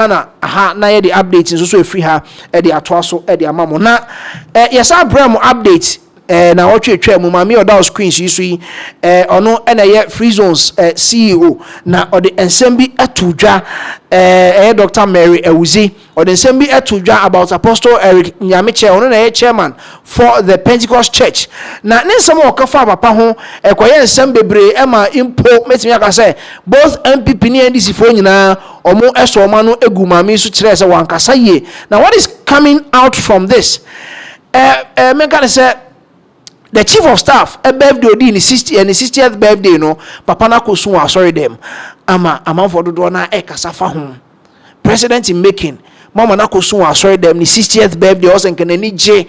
aha na ye the updates nso so free ha e the atoaso e the amamo na yes abraham update na watch twa mu ma me oda screen so yi ono na ye free zones CEO na ode ensem bi atudwa Dr. Mary Ewuzi ode ensem bi atudwa about Apostle Eric Nyamekye ono na ye chairman for the Pentecost Church na nsem okafa papa ho ekoye ensem bebre ma impo metimi aka say both MPP ni NDC fo nyina omo eso ma no egu ma me so kire say wankasa ye. Now what is coming out from this me can say the chief of staff a birthday odi in 60th birthday no papa na kosun wa sorry them ama for do na e kasa fa ho president in making mama na kosun wa sorry them ni 60th birthday also nkanani je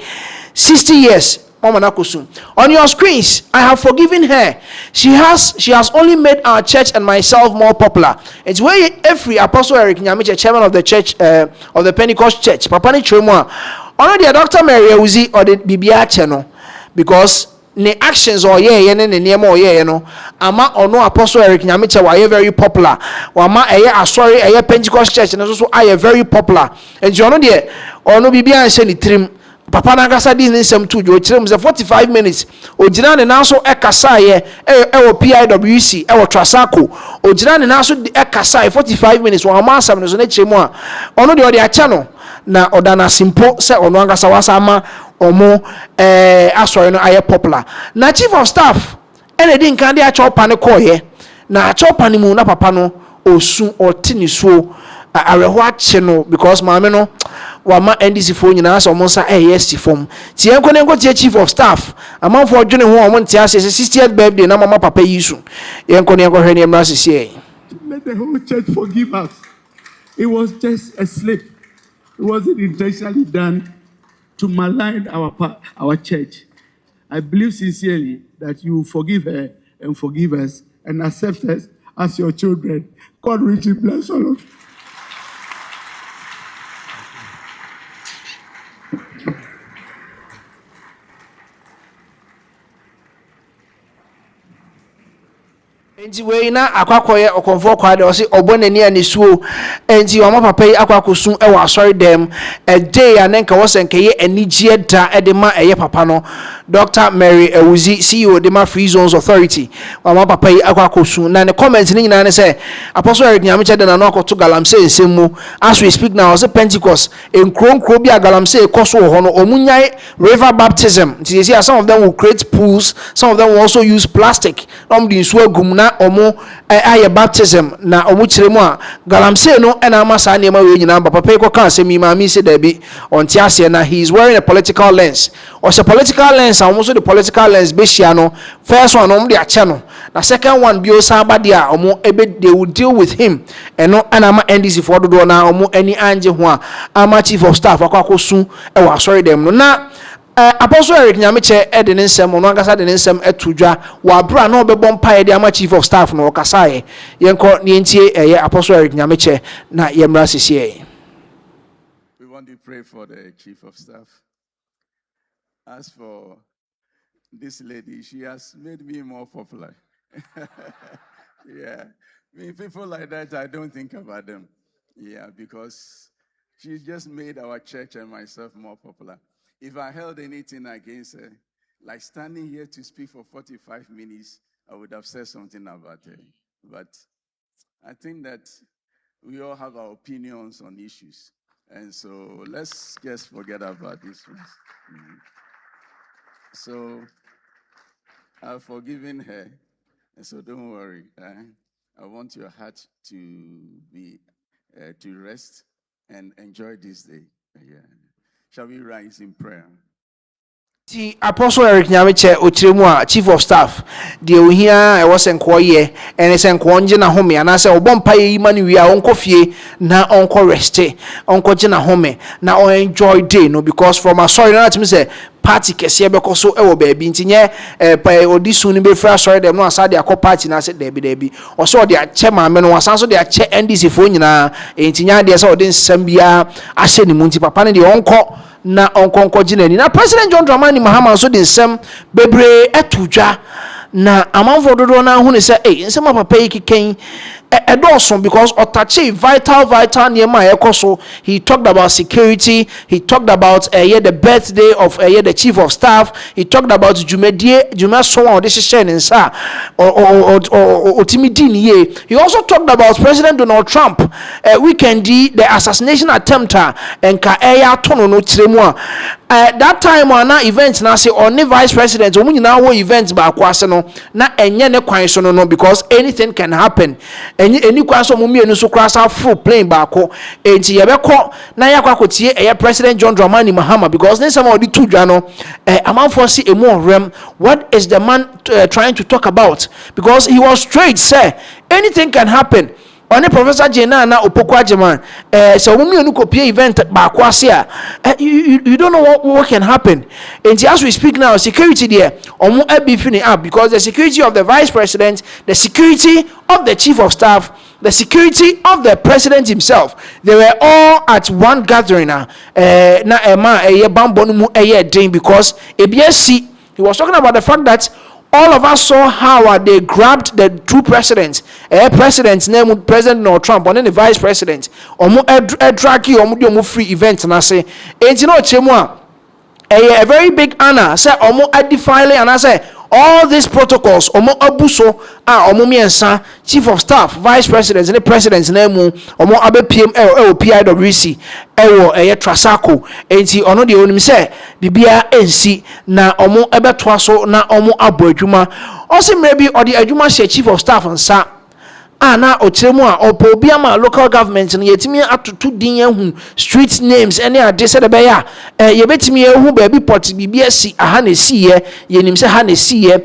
60 years mama na kosun. On your screens I have forgiven her. She has only made our church and myself more popular. It's where every Apostle Eric Nyamekye, chairman of the church of the Pentecost Church papa ni chemo already Dr. Mary Ewuzi or the Bibia channel because the actions or no ama ono Apostle Eric Nyamekye were very popular wama sorry Pentecost Church and also are very popular and you know there ono bibia nse ni trim papa na gasa di nsem tu jo kirem ze 45 minutes ogina ne na so ekasa ye ewo PIWC ewo Trasako ogina ne na so ekasa 45 minutes wa ma asam ne so na kiremu a ono de ode acha no na odana simpo se ono angasa wasa ama omo asori no aye popular na chief of staff ene di nkan de acha opa ne koye na acha opa ne mu na papa no osu otini so areho ache no because maame no wama NDC fo nyina so monsa yes fom ti enko ne nko chief of staff amanfo odwene ho omo ntia 60th birthday na mama papa yisu enko ne enko hwe ne emra sese. Let the whole church forgive us. It was just a slip. It wasn't intentionally done to malign our church. I believe sincerely that you will forgive her and forgive us and accept us as your children. God richly bless all of you. Enti we na akwakoye okonfo kwade o se obonani anisuo enti o papa yi akwakosun e wa asori dem a day anenka wo senkeye anigye da e de ma eye papa no Dr. Mary Ewuzi CEO de ma Free Zones Authority o papa yi akwakosun na ne comment ni nyina ne se Apostle Eric Nyamekye de na no akoto galamse ensemu as we speak now o se Pentecost enkronkro bi agalamse ekoso ho no omunyai river baptism nti see some of them will create pools, some of them will also use plastic no di nsuo agum na omo aye baptism na omo kiremu a galamse no na amasa na ema we nyina papa ko kan asemi ma mi se da bi onti ase na he is wearing a political lens or a political lens and also the political lens be shia no first one omo de ache no na second one bi o sa abade a omo ebe they will deal with him eno anama NDC for do na omo ani anje ho a ama chief of staff akwakosu e wa sorry dem no na Apostle Eric Nyamekye ede ne nsem ono angasa de ne nsem etudwa wa bra na obebọ mpa de ama chief of staff no okasaye yenko ne entie Apostle Eric Nyamekye na yemra sisi. We want to pray for the chief of staff. As for this lady, she has made me more popular. Yeah, people like that, I don't think about them. Yeah, because she just made our church and myself more popular. If I held anything against her, like standing here to speak for 45 minutes, I would have said something about her. But I think that we all have our opinions on issues. And so let's just forget about this one. So I've forgiven her. And so don't worry. I want your heart to be to rest and enjoy this day. Yeah. Shall we rise in prayer? The Apostle Eric Nyamekye ochiremu a chief of staff de ohia e was enkoye ene se enkonje na home ana se obompa yi mani wi a onko fie na onko reste onko je na home na on enjoy day no because from a sorry na timi say party kese ebeko so e wo baabi ntinye pa odisun ni be fra sorry dem no asa de akọ party na se debi o so de ache maame no asan so de ache NDC fo nyina ntinya de se o de nsam bia ahye ni munti papa ne de onko na onkonko jinani na President John Dramani Mahama so de nsem bebre etudwa na amanfo dodo na hu ne se nsem papa yi kiken Edorson, because Otachi vital Niema Ekoso. He talked about security, he talked about the birthday of the chief of staff, he talked about Juma Soa or this is Shen and Sa or Timidini. He also talked about President Donald Trump weekend the assassination attempt and Kaeya Tono no Tremua. That time na events na say only vice president omu nyina wo events ba kwase no na enye ne kwan so no because anything can happen. Any kwan so mumienu so krasa full plane ba ko enti yebekọ na yakwakotie President John Dramani Mahama because then some of the two dwa no amanfo see emu orem. What is the man trying to talk about? Because he was straight say anything can happen. On Professor Jena na Opokwa Jaman, so when you copy event Bakwasia, you don't know what can happen. And as we speak now, security there, or be finishing up because the security of the vice president, the security of the chief of staff, the security of the president himself, they were all at one gathering now. Na ema bambonumu because ABSC, he was talking about the fact that all of us saw how they grabbed the two presidents. President's name, President Donald Trump, and then the vice president. Draki omu free event na say. And you know chemwa, a very big honor. Say omu defile and I say all these protocols omu abuso omu miensa chief of staff, vice presidents, and the president's name omu abe PML PIWC Trasako. Enti ono de onim say bibia ensi na omu ebe toaso na omu abo adwuma. Also maybe or the adwuma she chief of staff nsa na otremu opo obi ama local government no yetimi atoto din ehu street names ene ade se de be ya yebetimi ehu ba bi port bibia si aha na si ye yenim se ha na si ye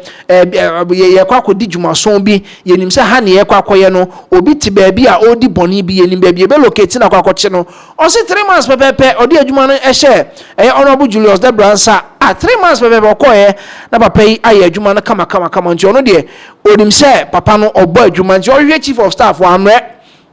ye kwakodi dwumason bi yenim se ha na ye kwakoye no obi ti ba bi a odi boni bi yenim ba bi be locate na kwakoche no o se 3 months pepepe odi adwuma no ehye honorable Julius Debrah nsa 3 months pepepe okoye na papa yi aye adwuma no kama nti ono de onim se papa no obo adwuma nti o chief of staff wa amre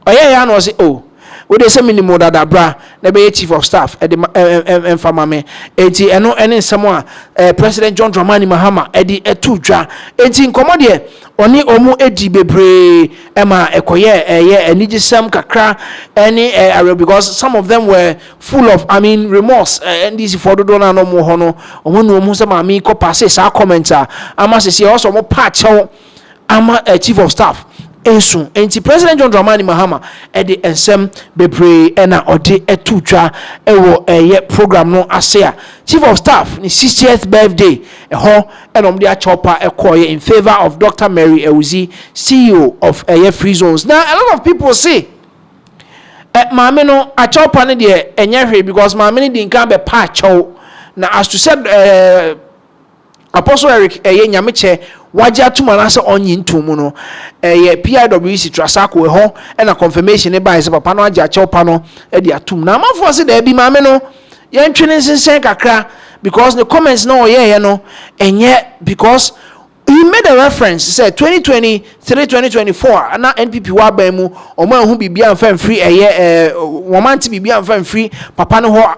oye ya no say oh we dey say minimum dada bra na be chief of staff e de enfama me enti eno ene nsemo a President John Dramani Mahama e de etudwa enti nkomo de oni omu edi bebre ema ekoye enigisem kakra any because some of them were full of remorse and this for do na no mo ho no omo no omu se ma mi ko pass sa commenter ama se also mo patch ama chief of staff ensu enti President John Dramani Mahama ede ensem bebre na ode etutwa ewo program no asea chief of staff ni 60th birthday ho enom dia chopper ekoye in favor of Dr. Mary Ewuzi, CEO of Free Zones. Now a lot of people say maame no a chopper ne de enye because maame ne de nkan be pa chow na as to said Apostle Eric Nyamekye waja tuma na se onyi ntumu no PIWC Trasako ho na confirmation e ba se papa no aja cheopa no e de atum na amafo se da bi maame no ye ntwene sensen kakra because the comments no ye no enye because he made a reference said 2023-2024 na NPP wa ba mu omo ehu bibia amfa free womanti bibia amfa free papa no ho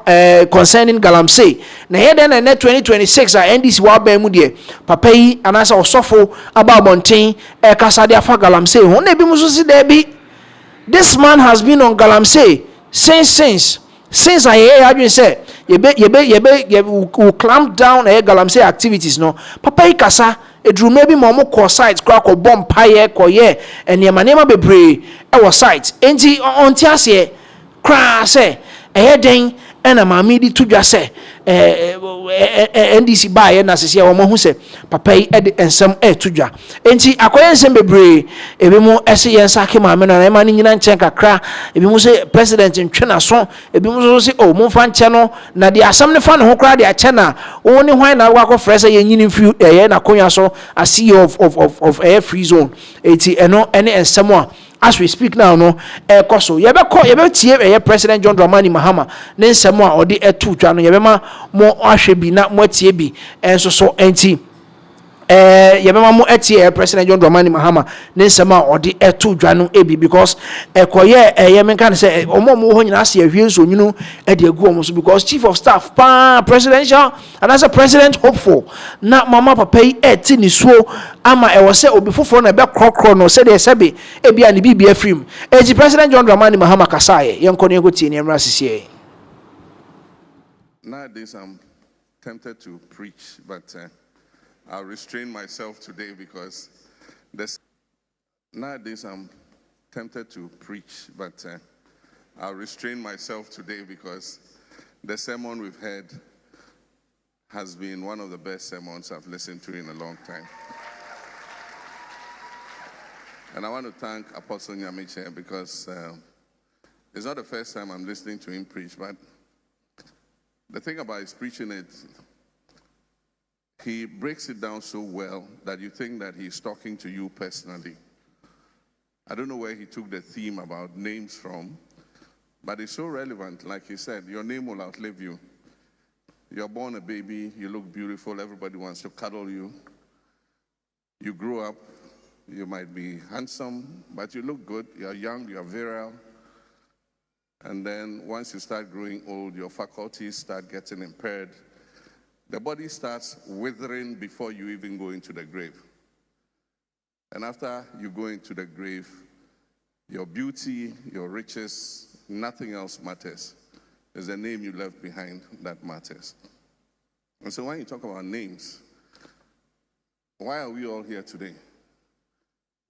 concerning Galamsey na here then na 2026 NDC wa ba mu de papa yi anasa osofo aba bonten kasa de afa Galamsey ho na bi mu so si da bi this man has been on Galamsey since I adwin say you will clamp down Galamsey activities no papa yi kasa edru maybe mo ko site kwa ko bomb paye ko ye enema bebre e wo site enti onti ase kra se den ena maami di tudwa se NDC baye na sese wo mo hu se papa yi ede ensem tudwa enti akoye ensem bebre ebi mu ese yensa ke maami na ema ni nyina nchen kakra ebi mu se president ntwena so ebi mu so se o mo fa nche no na de asam ne fa ne ho kra de ache na wo ni hwan na wa ko frese ye nyini mfi na konwa so as CEO of Free Zone enti eno ene ensem a as we speak now no koso ye tie President John Dramani Mahama ne nsem a ode etutwa no ye be ma mo ahwe bi na mo tie bi enso so enti yɛbɛma mo ɛte President John Dramani Mahama ne nsɛm a ɔde ɛto dwa no ebi because ɛkɔyɛ yɛmenka no sɛ ɔmo a ɔmo wɔ hɔ nyinaa se ahwie nsonwunu ɛde agu ɔmo so because chief of staff presidential anaasɛ president hopeful na mama papa yi ɛte ne suo ama ɛwɔ sɛ obi foforɔ na ɛbɛkorɔkorɔ no sɛdeɛ sɛbe ebia ne biribi afiri mu eti President John Dramani Mahama kasaeɛ yɛnkɔ ne yɛnkɔtie ne mmra sisiɛ. Nowadays I'm tempted to preach, but I'll restrain myself today because nowadays I'm tempted to preach, but I'll restrain myself today because the sermon we've heard has been one of the best sermons I've listened to in a long time. And I want to thank Apostle Nyamekye because it's not the first time I'm listening to him preach, but the thing about his preaching is he breaks it down so well that you think that he's talking to you personally. I don't know where he took the theme about names from, but it's so relevant. Like he said, your name will outlive you. You're born a baby, you look beautiful, everybody wants to cuddle you. You grow up, you might be handsome, but you look good, you're young, you're virile. And then once you start growing old, your faculties start getting impaired. The body starts withering before you even go into the grave. And after you go into the grave, your beauty, your riches, nothing else matters. It's the name you left behind that matters. And so when you talk about names, why are we all here today?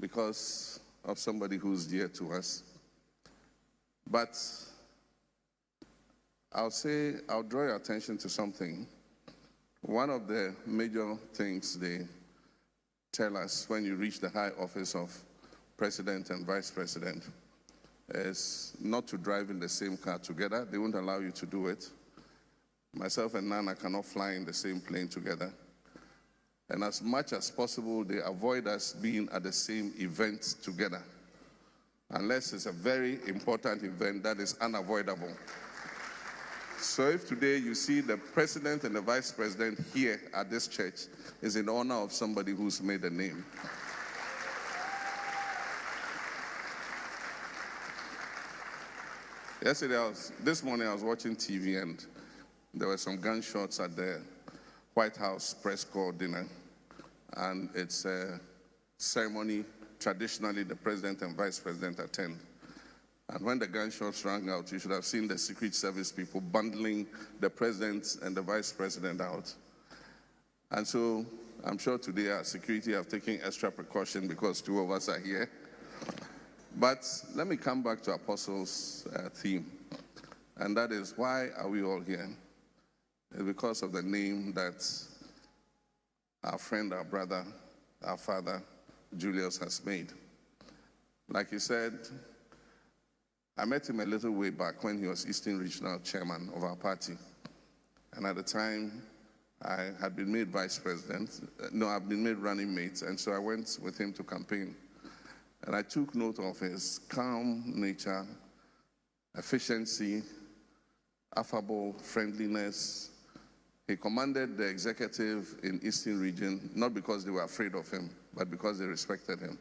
Because of somebody who's dear to us. But I'll draw your attention to something. One of the major things they tell us when you reach the high office of president and vice president is not to drive in the same car together. They won't allow you to do it. Myself and Nana cannot fly in the same plane together. And as much as possible, they avoid us being at the same event together. Unless it's a very important event that is unavoidable. So if today you see the president and the vice president here at this church, is in honor of somebody who's made a name. This morning I was watching TV and there were some gunshots at the White House press corps dinner. And it's a ceremony traditionally the president and vice president attend. And when the gunshots rang out, you should have seen the Secret Service people bundling the president and the vice president out. And so I'm sure today our security have taken extra precaution because two of us are here. But let me come back to Apostle's theme. And that is, why are we all here? It's because of the name that our friend, our brother, our father, Julius has made. Like he said, I met him a little way back when he was Eastern Regional Chairman of our party. And at the time, I had been made vice president. I'd been made running mate, and so I went with him to campaign. And I took note of his calm nature, efficiency, affable friendliness. He commanded the executive in Eastern Region, not because they were afraid of him, but because they respected him.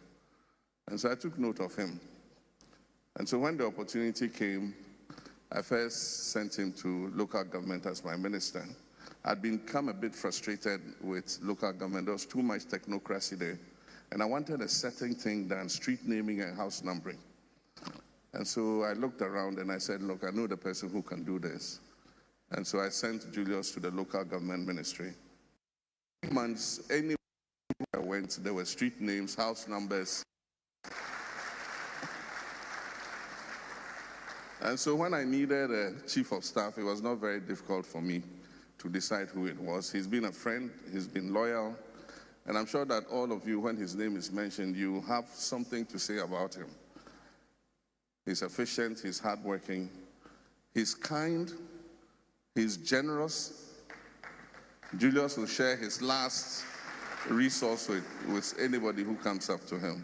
And so I took note of him. And so when the opportunity came, I first sent him to local government as my minister. I'd become a bit frustrated with local government. There was too much technocracy there. And I wanted a certain thing done, street naming and house numbering. And so I looked around and I said, look, I know the person who can do this. And so I sent Julius to the local government ministry. Months, anywhere I went, there were street names, house numbers. And so when I needed a chief of staff, it was not very difficult for me to decide who it was. He's been a friend, he's been loyal, and I'm sure that all of you, when his name is mentioned, you have something to say about him. He's efficient, he's hardworking, he's kind, he's generous. Julius will share his last resource with anybody who comes up to him.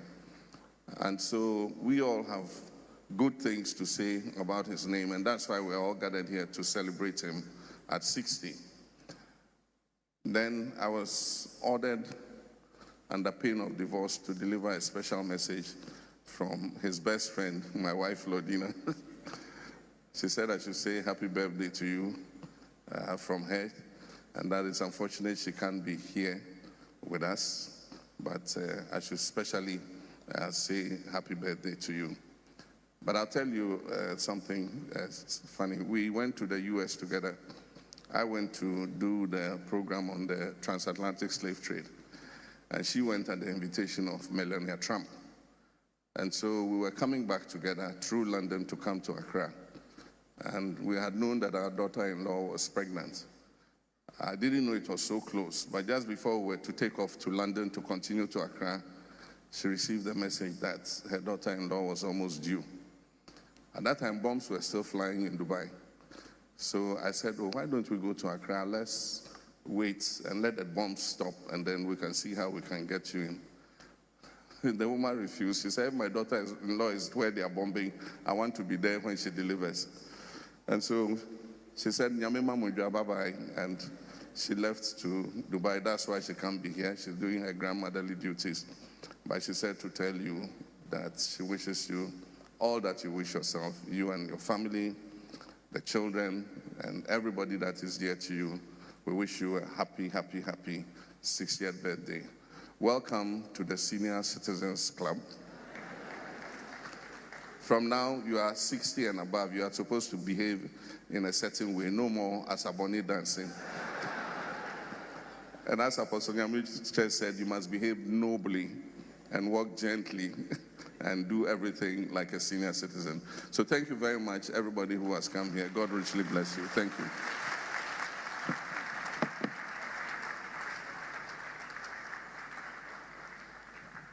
And so we all have good things to say about his name, and that's why we're all gathered here to celebrate him at 60. Then I was ordered under pain of divorce, to deliver a special message from his best friend, my wife, Lodina. She said I should say happy birthday to you from her, and that it's unfortunate she can't be here with us, but I should especially say happy birthday to you. But I'll tell you something funny. We went to the US together. I went to do the program on the transatlantic slave trade, and she went at the invitation of Melania Trump. And so we were coming back together through London to come to Accra. And we had known that our daughter-in-law was pregnant. I didn't know it was so close, but just before we were to take off to London to continue to Accra, she received a message that her daughter-in-law was almost due. At that time, bombs were still flying in Dubai. So I said, oh, why don't we go to Accra? Let's wait and let the bombs stop, and then we can see how we can get you in. The woman refused. She said, my daughter-in-law is where they are bombing. I want to be there when she delivers. And so she said, Nyamekye, bye-bye, and she left to Dubai. That's why she can't be here. She's doing her grandmotherly duties. But she said to tell you that she wishes you all that you wish yourself, you and your family, the children, and everybody that is dear to you. We wish you a happy, happy, happy 60th birthday. Welcome to the Senior Citizens Club. From now, you are 60 and above. You are supposed to behave in a certain way. No more asaboni dancing. And as Apostle Nyamekye said, you must behave nobly and walk gently and do everything like a senior citizen. So thank you very much, everybody who has come here. God richly bless you. Thank you.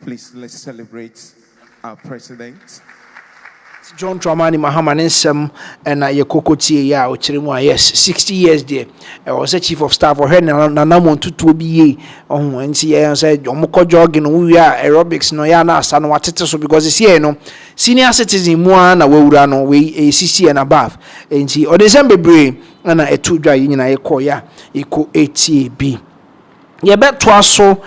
Please, let's celebrate our president. John Dramani Mahama nsem na yekokotie ya ochiremu yes 60 years there. Was a chief of staff or her na namontutu bi ye ohun nti ye say omukọ jogging wi aerobics no ya na asa no watete so because this year no senior citizen mu na wawura no we 60 and above nti o December bre na etu dwa yi nyina ye kọ ya eko etie bi ye beto aso